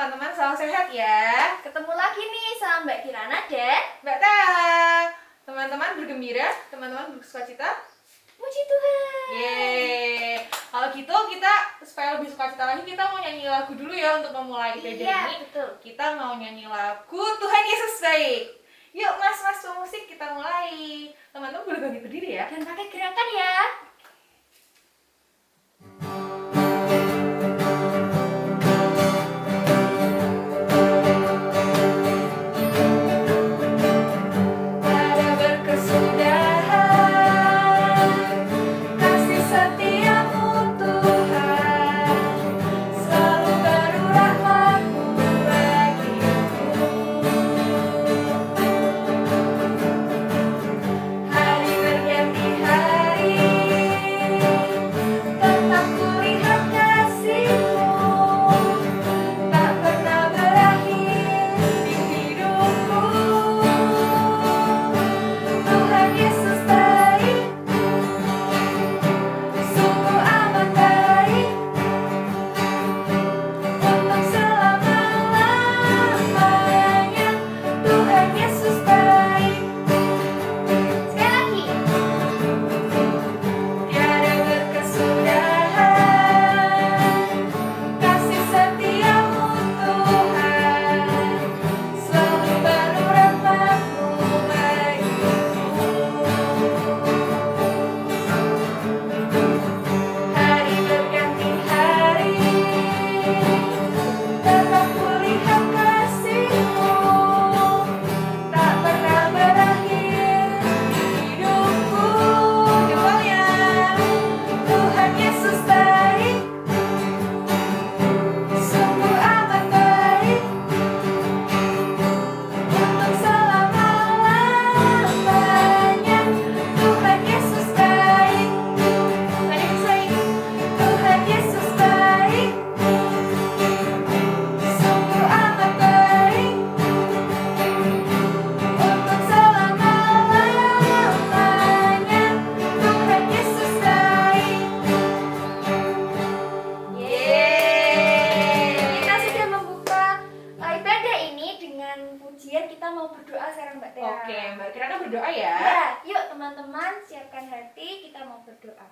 teman-teman, salam sehat ya. Ketemu lagi nih sama Mbak Kirana dan Mbak Teh. Teman-teman bergembira, teman-teman bersukacita. Puji Tuhan. Yeay. Kalau gitu kita supaya lebih sukacita lagi, kita mau nyanyi lagu dulu ya untuk memulai ibadah Iya, ini. betul. Kita mau nyanyi lagu Tuhan Yesus Baik. Yuk mas-mas pemusik, kita mulai. Teman-teman boleh bagi berdiri ya. Dan pakai gerakan ya. Pada berkesudahan, kasih setiamu Tuhan, selalu baru rahmat-Mu bagiku. Hari berganti hari, tetap kulihat kasih-Mu, tak pernah berakhir di hidupku. Tuhan Yesus baik, sungguh amat baik, untuk selama-lamanya. Tuhan Yesus baik. Sekali lagi. Tiada berkesudahan, kasih setiamu Tuhan, selalu baru rahmat-Mu bagiku. Hari berganti hari, tetap kulihat kasih-Mu, tak pernah berakhir di hidupku. Jempolnya, Tuhan Yesus baik, sungguh amat baik, untuk selama-lamanya. Tuhan Yesus baik. Tadi baik. Tuhan Yesus baik, sungguh amat baik, untuk selama-lamanya. Tuhan Yesus baik. Yeay. Kita sudah membuka ibadah ini dengan pujian. Kita mau berdoa sekarang Mbak Tia. Oke, Mbak Kirana berdoa ya. Ya, yuk teman-teman siapkan hati, kita mau berdoa.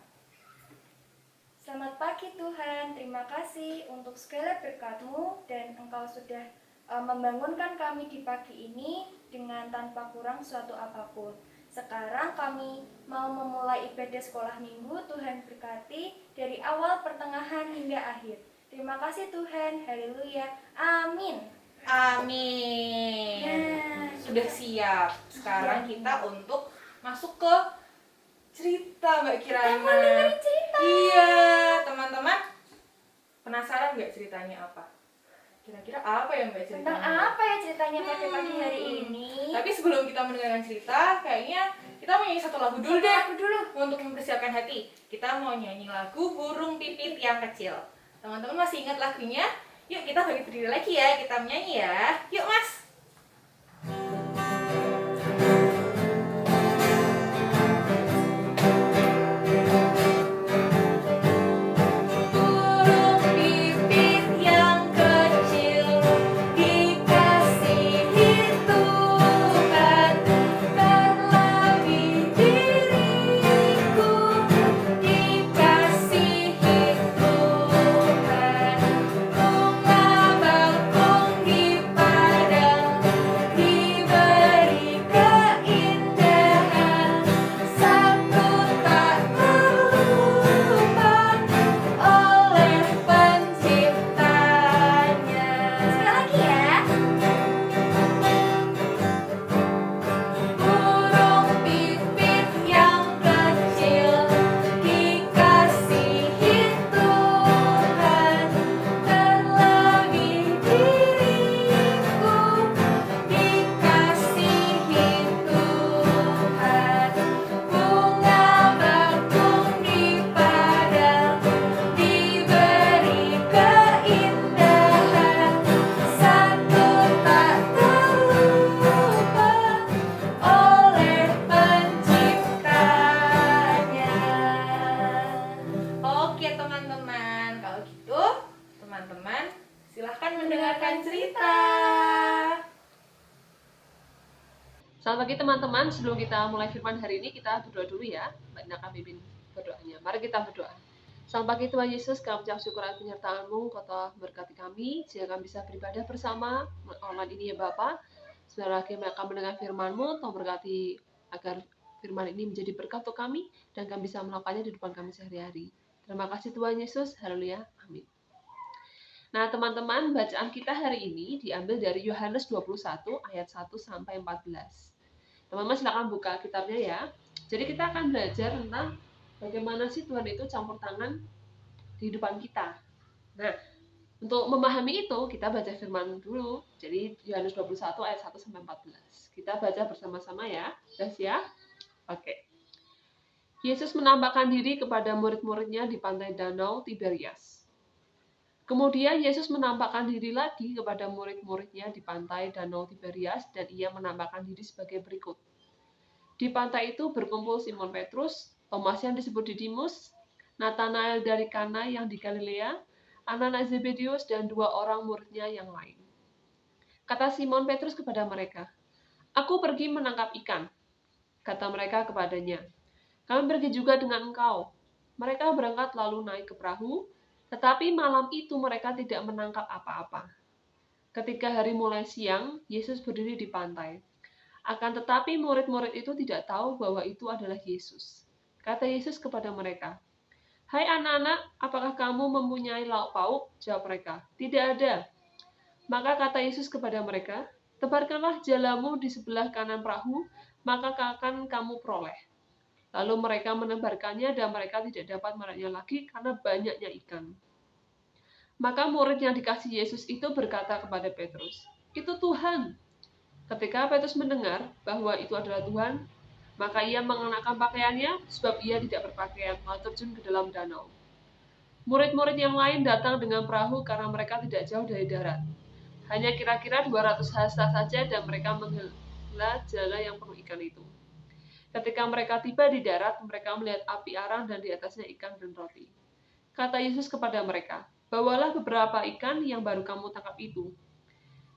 Selamat pagi Tuhan, terima kasih untuk segala berkat-Mu dan Engkau sudah membangunkan kami di pagi ini dengan tanpa kurang suatu apapun. Sekarang kami mau memulai ibadah sekolah minggu. Tuhan berkati dari awal, pertengahan hingga akhir. Terima kasih Tuhan, haleluya, amin. Amin. Nah, Sudah siap. Sekarang kita untuk masuk ke cerita Mbak Kirana. Kita mau dengerin cerita. Iya, teman-teman. Penasaran nggak ceritanya apa? Kira-kira apa ya Mbak ceritanya? Tentang apa ya ceritanya pada pagi hari ini? Tapi sebelum kita mendengarkan cerita, kayaknya kita mau nyanyi satu lagu dulu deh. Aku dulu. Untuk mempersiapkan hati, kita mau nyanyi lagu Burung Pipit yang Kecil. Teman-teman masih ingat lagunya? Yuk kita bagi berdiri lagi ya, kita menyanyi ya. Yuk mas. Burung pipit yang kecil, dikasihi Tuhan, terlebih diriku, dikasihi Tuhan. Bunga bakung di padang, diberi keindahan, satu tak terlupa oleh penciptanya. Sekali lagi ya. Burung pipit yang kecil, dikasihi Tuhan, terlebih diriku, dikasihi Tuhan. Bunga bakung di padang, diberi keindahan, satu tak terlupa oleh penciptanya. Oke teman-teman, kalau gitu teman-teman Silahkan mendengarkan cerita. Selamat pagi teman-teman, sebelum kita mulai firman hari ini, kita berdoa dulu ya. Mbak Ina akan pimpin berdoanya. Mari kita berdoa. Selamat pagi Tuhan Yesus, kami ucap syukur atas penyertaan-Mu, Kau telah berkati kami, sehingga kami bisa beribadah bersama online ini ya Bapa. Sebentar lagi kami akan mendengar firman-Mu, Tuhan berkati agar firman ini menjadi berkat untuk kami, dan kami bisa melakukannya di depan kami sehari-hari. Terima kasih Tuhan Yesus, haleluya, amin. Nah teman-teman, bacaan kita hari ini diambil dari Yohanes 21 ayat 1 sampai 14. Teman-teman silakan buka kitabnya ya. Jadi kita akan belajar tentang bagaimana sih Tuhan itu campur tangan di kehidupan kita. Nah, untuk memahami itu kita baca firman dulu. Jadi Yohanes 21 ayat 1 sampai 14. Kita baca bersama-sama ya. Sudah siap? Oke. Yesus menampakkan diri kepada murid-muridnya di pantai Danau Tiberias. Kemudian Yesus menampakkan diri lagi kepada murid-muridnya di pantai Danau Tiberias dan ia menampakkan diri sebagai berikut. Di pantai itu berkumpul Simon Petrus, Thomas yang disebut Didimus, Nathanael dari Kana yang di Galilea, anak-anak Zebedius dan 2 orang muridnya yang lain. Kata Simon Petrus kepada mereka, "Aku pergi menangkap ikan." Kata mereka kepadanya, "Kami pergi juga dengan engkau." Mereka berangkat lalu naik ke perahu, tetapi malam itu mereka tidak menangkap apa-apa. Ketika hari mulai siang, Yesus berdiri di pantai. Akan tetapi murid-murid itu tidak tahu bahwa itu adalah Yesus. Kata Yesus kepada mereka, "Hai anak-anak, apakah kamu mempunyai lauk pauk?" Jawab mereka, "Tidak ada." Maka kata Yesus kepada mereka, "Tebarkanlah jalamu di sebelah kanan perahu, maka akan kamu peroleh." Lalu mereka menebarkannya dan mereka tidak dapat menaiknya lagi karena banyaknya ikan. Maka murid yang dikasih Yesus itu berkata kepada Petrus, "Itu Tuhan." Ketika Petrus mendengar bahwa itu adalah Tuhan, maka ia mengenakan pakaiannya sebab ia tidak berpakaian, lalu terjun ke dalam danau. Murid-murid yang lain datang dengan perahu karena mereka tidak jauh dari darat. Hanya kira-kira 200 hasta saja dan mereka menghela jala yang penuh ikan itu. Ketika mereka tiba di darat, mereka melihat api arang dan di atasnya ikan dan roti. Kata Yesus kepada mereka, "Bawalah beberapa ikan yang baru kamu tangkap itu."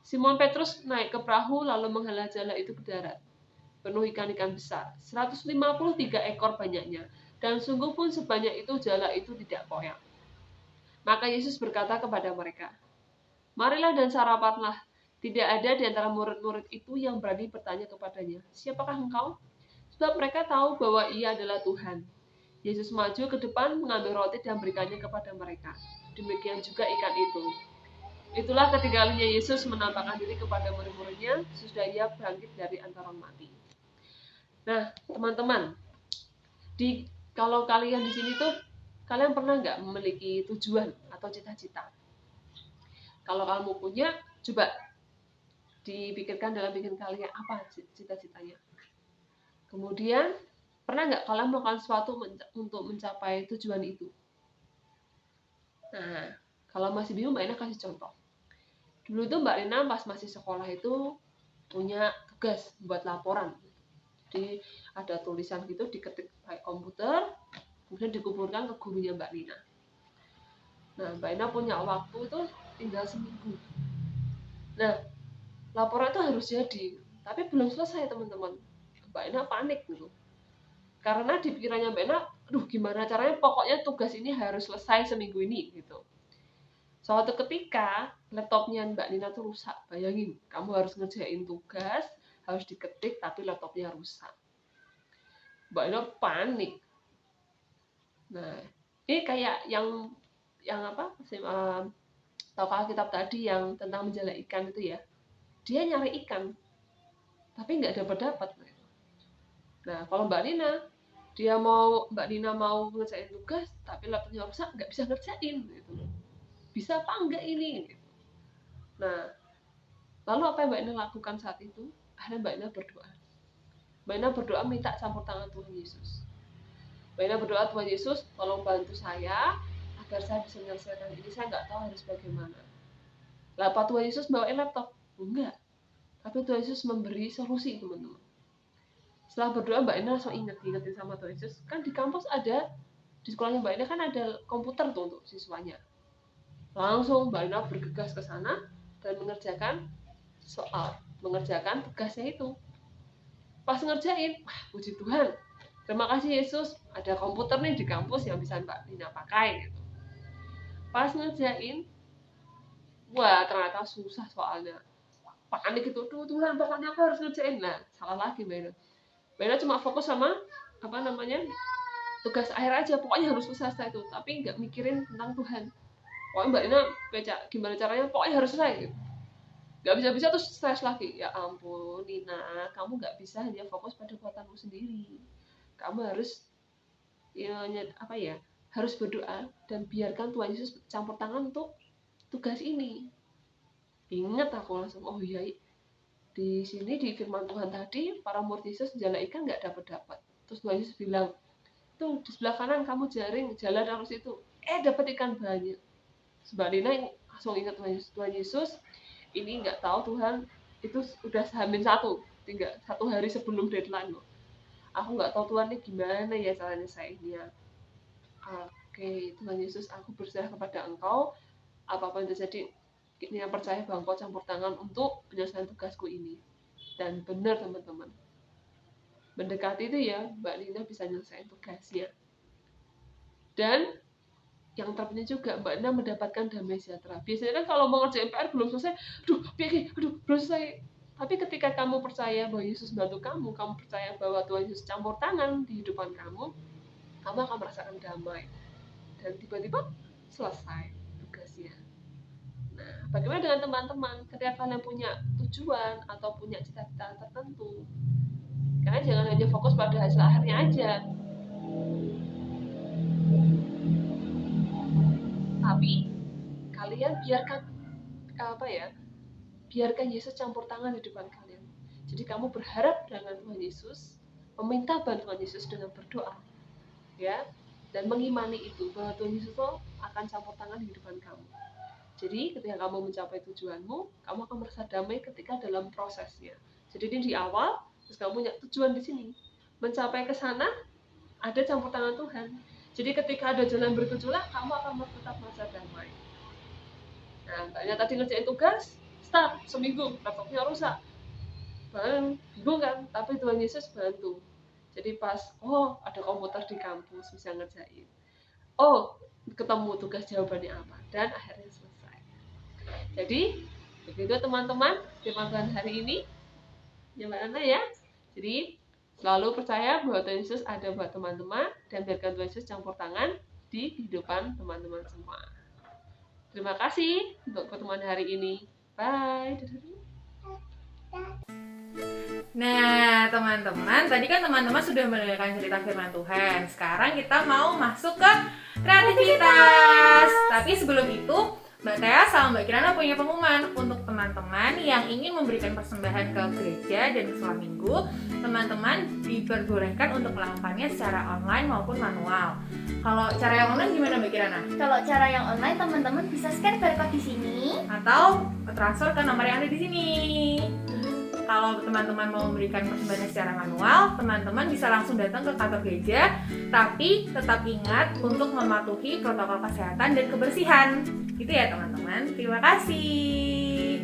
Simon Petrus naik ke perahu lalu menghela jala itu ke darat. Penuh ikan-ikan besar, 153 ekor banyaknya, dan sungguh pun sebanyak itu jala itu tidak koyak. Maka Yesus berkata kepada mereka, "Marilah dan sarapanlah." Tidak ada di antara murid-murid itu yang berani bertanya kepadanya, "Siapakah engkau?" Sebab mereka tahu bahwa ia adalah Tuhan. Yesus maju ke depan, mengambil roti dan berikannya kepada mereka. Demikian juga ikan itu. Itulah ketiga kalinya Yesus menampakkan diri kepada murid-muridnya sesudah ia bangkit dari antara orang mati. Nah, teman-teman, kalau kalian di sini tuh, kalian pernah nggak memiliki tujuan atau cita-cita? Kalau kamu punya, coba dipikirkan dalam pikiran kalian apa cita-citanya. Kemudian, pernah nggak kalian melakukan sesuatu untuk mencapai tujuan itu? Nah, kalau masih bingung, Mbak Ina kasih contoh. Dulu tuh Mbak Ina pas masih sekolah itu punya tugas buat laporan. Jadi ada tulisan gitu diketik pakai komputer, kemudian dikumpulkan ke gurunya Mbak Nina. Nah, Mbak Ina punya waktu itu tinggal seminggu. Nah, laporan itu harus jadi, tapi belum selesai teman-teman. Mbak Ina panik gitu. Karena di pikirannya Mbak Ina, aduh gimana caranya, pokoknya tugas ini harus selesai seminggu ini gitu. Suatu ketika laptopnya Mbak Nina tuh rusak. Bayangin, kamu harus ngerjain tugas, harus diketik tapi laptopnya rusak. Mbak Nina panik. Nah, ini kayak yang apa? Tahu kitab tadi yang tentang menjala ikan itu ya. Dia nyari ikan, tapi nggak dapat. Nah, kalau Mbak Nina mau ngerjain tugas, tapi laptopnya rusak, nggak bisa ngerjain gitu. Bisa apa enggak ini? Gitu. Nah, lalu apa yang Mbak Nina lakukan saat itu? Akhirnya Mbak Nina berdoa. Mbak Nina berdoa minta campur tangan Tuhan Yesus. Mbak Nina berdoa, "Tuhan Yesus, tolong bantu saya agar saya bisa menyelesaikan ini. Saya nggak tahu harus bagaimana." Lah, apa Tuhan Yesus bawain laptop? Enggak. Tapi Tuhan Yesus memberi solusi, teman-teman. Setelah berdoa, Mbak Ina langsung ingetin sama Tuhan Yesus. Kan di kampus ada, di sekolahnya Mbak Ina kan ada komputer tuh untuk siswanya. Langsung Mbak Lina bergegas ke sana dan mengerjakan tugasnya itu. Pas ngerjain, wah puji Tuhan, terima kasih Yesus, ada komputer nih di kampus yang bisa Mbak Lina pakai gitu. Pas ngerjain, wah ternyata susah soalnya, panik gitu, tuh Tuhan pokoknya aku harus ngerjain. Nah salah lagi Mbak Lina cuma fokus sama tugas akhir aja, pokoknya harus selesai itu, tapi nggak mikirin tentang Tuhan. Pokoknya Mbak Lina gimana caranya, pokoknya harus selesai gitu. Nggak bisa terus stres lagi. Ya ampun Nina, kamu nggak bisa hanya fokus pada buatanmu sendiri, kamu harus harus berdoa dan biarkan Tuhan Yesus campur tangan untuk tugas ini. Ingat aku langsung, oh iya, di sini di firman Tuhan tadi para murid Yesus jala ikan nggak dapat. Terus Tuhan Yesus bilang, tuh di sebelah kanan kamu jalan harus itu, dapat ikan banyak. Mbak Lina langsung ingat Tuhan Yesus. Ini nggak tahu Tuhan itu udah H-1, tinggal 1 hari sebelum deadline loh. Aku nggak tahu Tuhan ini gimana ya caranya saya ini ya. Oke, Tuhan Yesus, aku berserah kepada Engkau. Apapun yang terjadi, ini yang percaya bahwa Engkau campur tangan untuk penyelesaian tugasku ini. Dan benar teman-teman, mendekati itu ya Mbak Lina bisa nyelesain tugasnya. Dan yang terpenting juga Mbak Lina mendapatkan damai sejahtera. Biasanya kan kalau mau ngerjain PR belum selesai, belum selesai. Tapi ketika kamu percaya bahwa Yesus bantu kamu percaya bahwa Tuhan Yesus campur tangan di hidupan kamu akan merasakan damai. Dan tiba-tiba selesai tugasnya. Nah, bagaimana dengan teman-teman? Ketika kalian punya tujuan atau punya cita-cita tertentu, kalian jangan hanya fokus pada hasil akhirnya aja, tapi kalian biarkan Yesus campur tangan di depan kalian. Jadi kamu berharap dengan Tuhan Yesus, meminta bantuan Yesus dengan berdoa, ya, dan mengimani itu bahwa Tuhan Yesus akan campur tangan di depan kamu. Jadi ketika kamu mencapai tujuanmu, kamu akan merasa damai ketika dalam prosesnya. Jadi ini di awal, terus kamu punya tujuan di sini, mencapai ke sana ada campur tangan Tuhan. Jadi ketika ada jalan bergejolak, kamu akan tetap merasa damai. Nah, tanya tadi ngerjain tugas, start seminggu, laptopnya rusak, bingung kan? Tapi Tuhan Yesus bantu. Jadi pas, ada komputer di kampus bisa ngerjain. Ketemu tugas jawabannya apa, dan akhirnya selesai. Jadi begitu teman-teman firman Tuhan hari ini. Gimana ya? Jadi selalu percaya bahwa Tuhan Yesus ada buat teman-teman dan biarkan Tuhan Yesus campur tangan di kehidupan teman-teman semua. Terima kasih untuk pertemuan hari ini. Bye. Nah, teman-teman, tadi kan teman-teman sudah mendengarkan cerita firman Tuhan. Sekarang kita mau masuk ke kreativitas. Tapi sebelum itu, Mbak Tia sama Mbak Kirana punya pengumuman untuk teman-teman yang ingin memberikan persembahan ke gereja dan ke sekolah minggu. Teman-teman diperbolehkan untuk melakukannya secara online maupun manual. Kalau cara yang online gimana Mbak Kirana? Kalau cara yang online, teman-teman bisa scan barcode di sini atau transfer ke nomor yang ada di sini. Kalau teman-teman mau memberikan persembahan secara manual, teman-teman bisa langsung datang ke kantor gereja, tapi tetap ingat untuk mematuhi protokol kesehatan dan kebersihan. Gitu ya teman-teman. Terima kasih.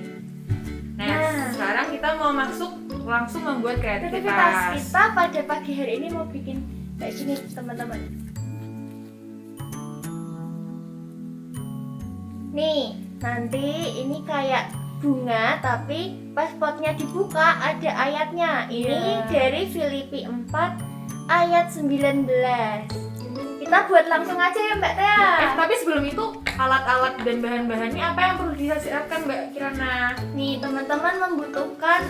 Nah, sekarang kita mau masuk langsung membuat kreativitas. Kita pada pagi hari ini mau bikin kayak gini teman-teman. Nih, nanti ini kayak bunga, tapi pas potnya dibuka ada ayatnya. Ini dari Filipi 4 ayat 19. Kita buat langsung aja ya Mbak Tia. Tapi sebelum itu alat-alat dan bahan-bahannya apa yang perlu disiapkan Mbak Kirana? Nih teman-teman membutuhkan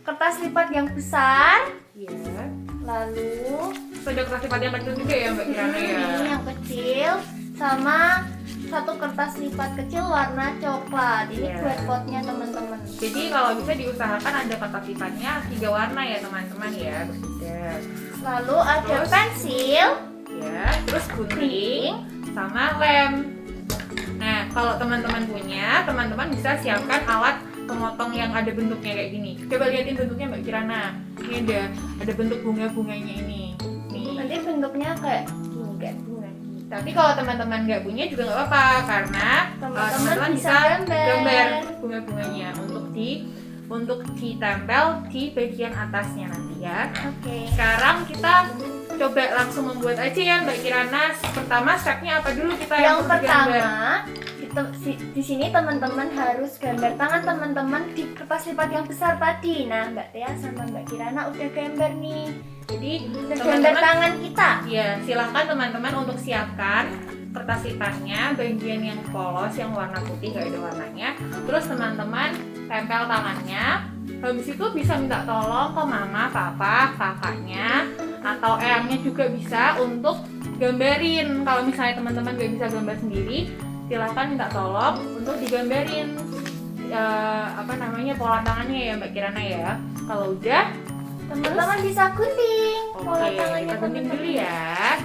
kertas lipat yang besar. Iya. Lalu ada kertas lipat yang kecil juga ya Mbak Kirana ya. Ini yang kecil sama satu kertas lipat kecil warna coklat. Ini buat potnya teman-teman. Jadi kalau bisa diusahakan ada kertas lipatnya 3 warna ya teman-teman ya, berbeda. Lalu ada pensil, ya, terus gunting sama lem. Nah, kalau teman-teman punya, teman-teman bisa siapkan alat pemotong yang ada bentuknya kayak gini. Coba liatin bentuknya Mbak Kirana. Ini ada bentuk bunga-bunganya ini. Nih. Nanti bentuknya kayak gini, kayak bunga. Tapi kalau teman-teman nggak punya juga nggak apa-apa, karena Teman-teman bisa gambar bunga-bunganya untuk ditempel di bagian atasnya nanti ya. Oke. Sekarang kita coba langsung membuat aja ya Mbak Kirana. Pertama stepnya apa dulu kita Yang perlu gambar? pertama di sini teman-teman harus gambar tangan teman-teman di kertas lipat yang besar tadi. Nah, Mbak Tia sama Mbak Kirana udah gambar nih. Jadi Udah gambar teman-teman tangan kita. ya silahkan teman-teman untuk siapkan kertas lipatnya bagian yang polos yang warna putih gak ada warnanya. Terus teman-teman tempel tangannya. Habis itu bisa minta tolong ke mama, papa, kakaknya atau eyangnya juga bisa untuk gambarin. Kalau misalnya teman-teman gak bisa gambar sendiri, silahkan minta tolong untuk digambarin pola tangannya ya Mbak Kirana ya. Kalau udah Teman-teman bisa gunting pola oke, tangannya kita gunting dulu ya.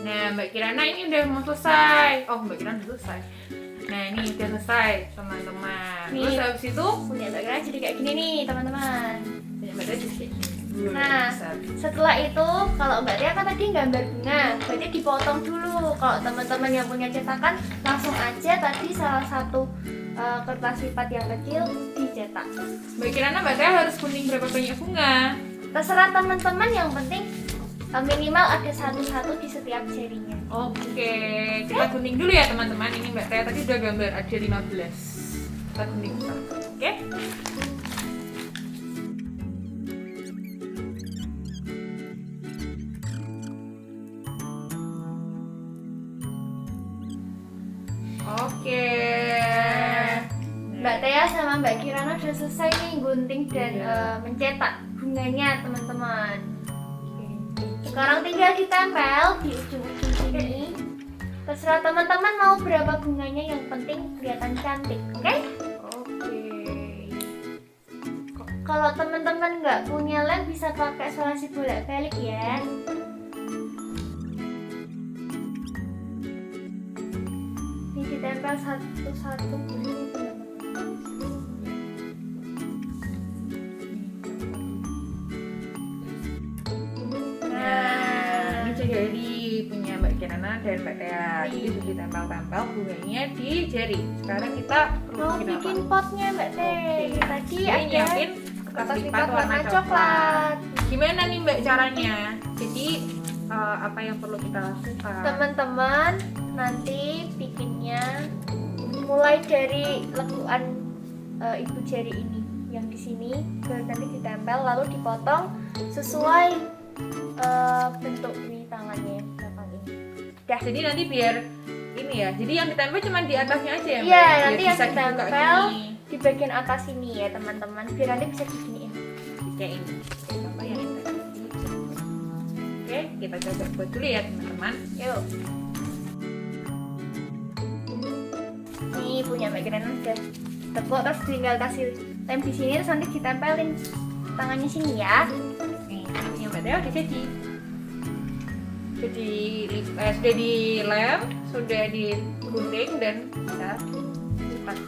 Nah, Mbak Kirana ini udah mau selesai. Oh, Mbak Kirana udah selesai. Nah, ini udah selesai, teman-teman. Nih. Terus habis itu punya Mbak Kirana jadi kayak gini nih, teman-teman. punya Mbak Tia jadi kayak gini. Nah, setelah itu kalau Mbak Tia kan tadi gambar bunga, berarti dipotong dulu. Kalau teman-teman yang punya cetakan langsung aja tadi salah satu kertas lipat yang kecil dicetak. Mbak Kirana, Mbak Tia harus gunting berapa banyak bunga? Terserah teman-teman, yang penting minimal ada satu-satu di setiap jarinya. Oke, kita gunting dulu ya teman-teman. Ini Mbak Tia tadi udah gambar ada 15. Kita gunting satu. Oke. Oke. Mbak Tia sama Mbak Kirana udah selesai nih gunting dan mencetak bunganya, teman-teman. Sekarang tinggal ditempel di ujung-ujung sini. Terserah teman-teman mau berapa bunganya, yang penting kelihatan cantik, oke? Oke. Kalau teman-teman nggak punya lem bisa pakai solasi bolak-balik ya. Ini ditempel satu-satu begini, teman-teman. Nah, ini jadi punya Mbak Kirana dan Mbak Tia. Jadi sudah ditempel-tempel bunganya di jari. Sekarang kita perlu Mau bikin apa? bikin potnya Mbak Teh. Oke. Tadi Ini ada nyiapin kertas lipat warna coklat. Gimana nih Mbak caranya? Jadi apa yang perlu kita lakukan? Teman-teman nanti bikinnya mulai dari lekuan ibu jari ini yang di sini, terus nanti ditempel lalu dipotong sesuai bentuk ini tangannya yang belakang ini. Dah. Jadi nanti biar ini ya. Jadi yang ditempel cuma di atasnya aja ya Mbak? Iya, Biar nanti yang bisa dibuka ditempel gini. di bagian atas ini ya teman-teman, biar nanti bisa diginiin. Kayak ini. Oke, contoh yang ini tadi. Oke, kita coba buat dulu ya teman-teman. Yuk. Nih punya Mbak Kirana udah tepuk, terus tinggal kasih lem di sini, terus nanti ditempelin tangannya sini ya. Nih, yang Mbak Tia udah jadi. Sudah dilem, sudah digunting dan bisa lipat.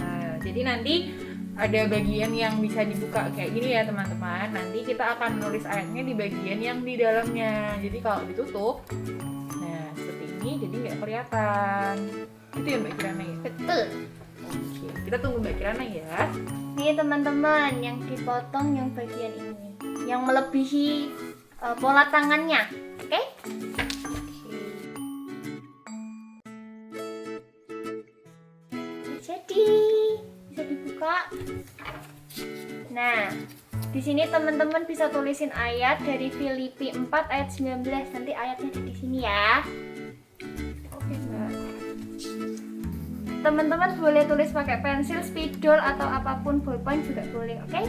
Nah, jadi nanti ada bagian yang bisa dibuka kayak gini ya teman-teman. Nanti kita akan menulis ayatnya di bagian yang di dalamnya. Jadi kalau ditutup, nah seperti ini, jadi nggak kelihatan. Itu ya Mbak Kirana ya? Betul. Oke, kita tunggu Mbak Kirana ya. Nih teman-teman, yang dipotong yang bagian ini, yang melebihi pola tangannya, oke? Jadi bisa dibuka. Nah, di sini teman-teman bisa tulisin ayat dari Filipi 4 ayat 19. Nanti ayatnya ada di sini ya. Oke Mbak. Teman-teman boleh tulis pakai pensil, spidol atau apapun, bolpen juga boleh, oke?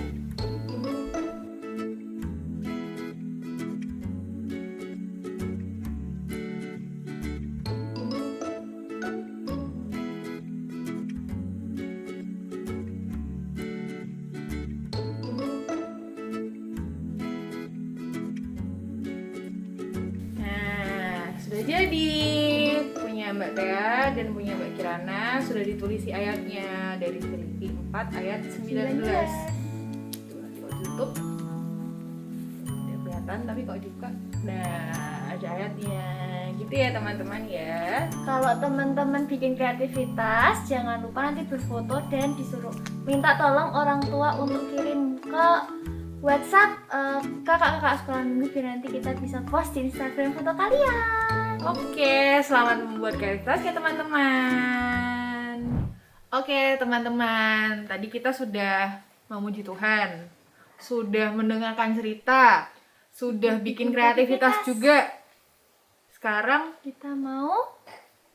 Kirana sudah ditulis ayatnya dari Filipi 4 ayat 19. Kalau tutup tidak kelihatan tapi kalau dibuka, nah ada ayatnya gitu ya teman-teman ya. Kalau teman-teman bikin kreativitas, jangan lupa nanti berfoto dan disuruh minta tolong orang tua untuk kirim ke WhatsApp kakak-kakak sekolah minggu biar nanti kita bisa post di Instagram foto kalian. Oke, selamat membuat kreativitas ya teman-teman. Oke teman-teman, tadi kita sudah memuji Tuhan, sudah mendengarkan cerita, sudah bikin kreativitas juga. Sekarang Kita mau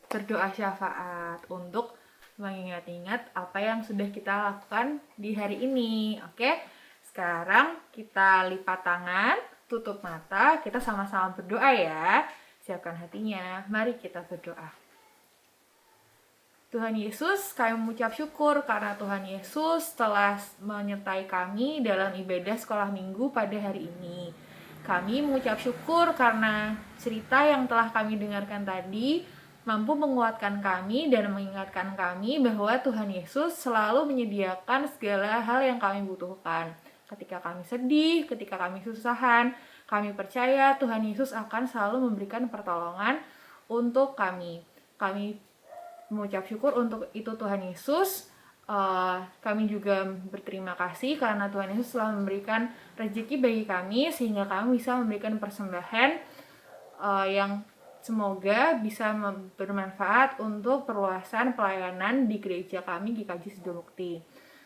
berdoa syafaat untuk mengingat-ingat apa yang sudah kita lakukan di hari ini. Oke, sekarang kita lipat tangan, tutup mata, kita sama-sama berdoa ya. Siapkan hatinya, mari kita berdoa. Tuhan Yesus, kami mengucap syukur karena Tuhan Yesus telah menyertai kami dalam ibadah sekolah minggu pada hari ini. Kami mengucap syukur karena cerita yang telah kami dengarkan tadi mampu menguatkan kami dan mengingatkan kami bahwa Tuhan Yesus selalu menyediakan segala hal yang kami butuhkan. Ketika kami sedih, ketika kami kesusahan, kami percaya Tuhan Yesus akan selalu memberikan pertolongan untuk kami. Kami mengucap syukur untuk itu Tuhan Yesus. Kami juga berterima kasih karena Tuhan Yesus telah memberikan rezeki bagi kami sehingga kami bisa memberikan persembahan yang semoga bisa bermanfaat untuk perluasan pelayanan di gereja kami GKJ Sidomukti.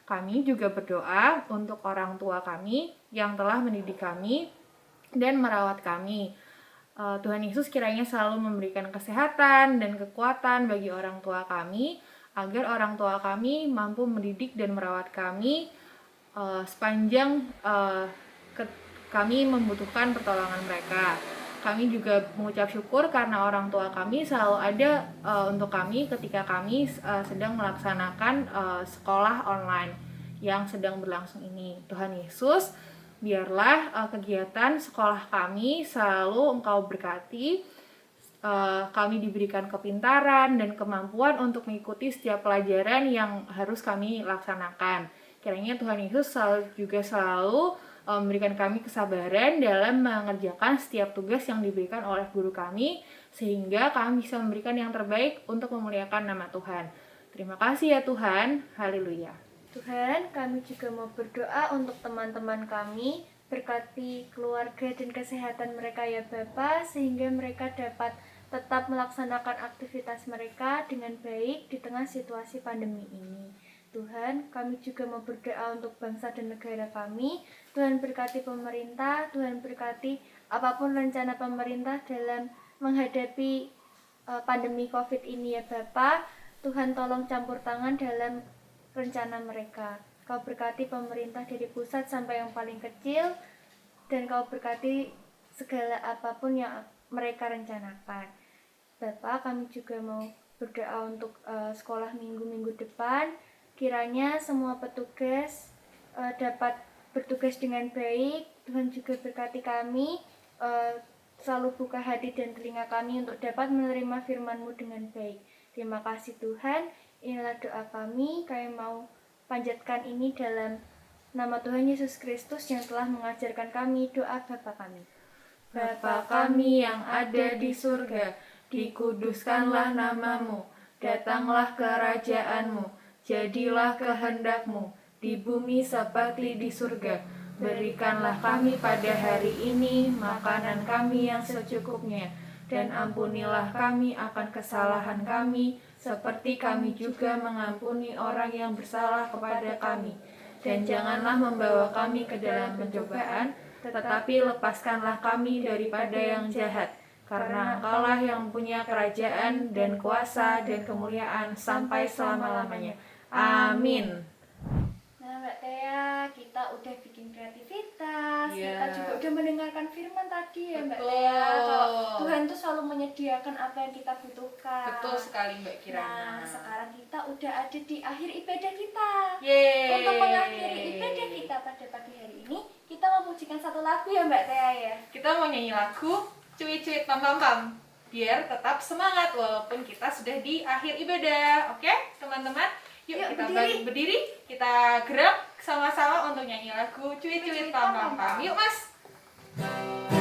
Kami juga berdoa untuk orang tua kami yang telah mendidik kami dan merawat kami. Tuhan Yesus kiranya selalu memberikan kesehatan dan kekuatan bagi orang tua kami, agar orang tua kami mampu mendidik dan merawat kami sepanjang kami membutuhkan pertolongan mereka. Kami juga mengucap syukur karena orang tua kami selalu ada untuk kami ketika kami sedang melaksanakan sekolah online yang sedang berlangsung ini. Tuhan Yesus, biarlah kegiatan sekolah kami selalu Engkau berkati. Kami diberikan kepintaran dan kemampuan untuk mengikuti setiap pelajaran yang harus kami laksanakan. Kiranya Tuhan Yesus selalu memberikan kami kesabaran dalam mengerjakan setiap tugas yang diberikan oleh guru kami, sehingga kami bisa memberikan yang terbaik untuk memuliakan nama Tuhan. Terima kasih ya Tuhan. Haleluya. Tuhan, kami juga mau berdoa untuk teman-teman kami, berkati keluarga dan kesehatan mereka ya Bapa, sehingga mereka dapat tetap melaksanakan aktivitas mereka dengan baik di tengah situasi pandemi ini. Tuhan, kami juga mau berdoa untuk bangsa dan negara kami. Tuhan berkati pemerintah, Tuhan berkati apapun rencana pemerintah dalam menghadapi pandemi COVID ini ya Bapa. Tuhan tolong campur tangan dalam rencana mereka. Kau berkati pemerintah dari pusat sampai yang paling kecil, dan Kau berkati segala apapun yang mereka rencanakan. Bapak, kami juga mau berdoa untuk sekolah minggu-minggu depan. Kiranya semua petugas dapat bertugas dengan baik. Tuhan juga berkati kami, selalu buka hati dan telinga kami untuk dapat menerima firman-Mu dengan baik. Terima kasih Tuhan. Inilah doa kami mau panjatkan ini dalam nama Tuhan Yesus Kristus yang telah mengajarkan kami doa Bapa kami. Bapa kami yang ada di surga, dikuduskanlah namamu, datanglah kerajaan-Mu, jadilah kehendak-Mu, di bumi seperti di surga. Berikanlah kami pada hari ini makanan kami yang secukupnya, dan ampunilah kami akan kesalahan kami, seperti kami juga mengampuni orang yang bersalah kepada kami. Dan janganlah membawa kami ke dalam pencobaan, tetapi lepaskanlah kami daripada yang jahat. Karena Engkaulah yang punya kerajaan dan kuasa dan kemuliaan sampai selama-lamanya. Amin. Nah Mbak Tea, kita udah bikin kreativitas, Yeah. kita juga udah mendengarkan firman tadi ya Mbak Betul. Tea. Kalau Tuhan tuh selalu menyediakan apa yang kita butuhkan. Betul sekali Mbak Kirana. Nah, sekarang kita udah ada di akhir ibadah kita. Yeay. Untuk mengakhiri ibadah kita pada pagi hari ini, kita memujikan satu lagu ya Mbak Tea ya. Kita mau nyanyi lagu Cuit-cuit pam pam pam. biar tetap semangat walaupun kita sudah di akhir ibadah. Oke, teman-teman? Yuk Yuk, kita berdiri. berdiri, kita gerak sama-sama untuk nyanyi lagu Cuit-Cuit Pam Pam Pam. Yuk, Mas.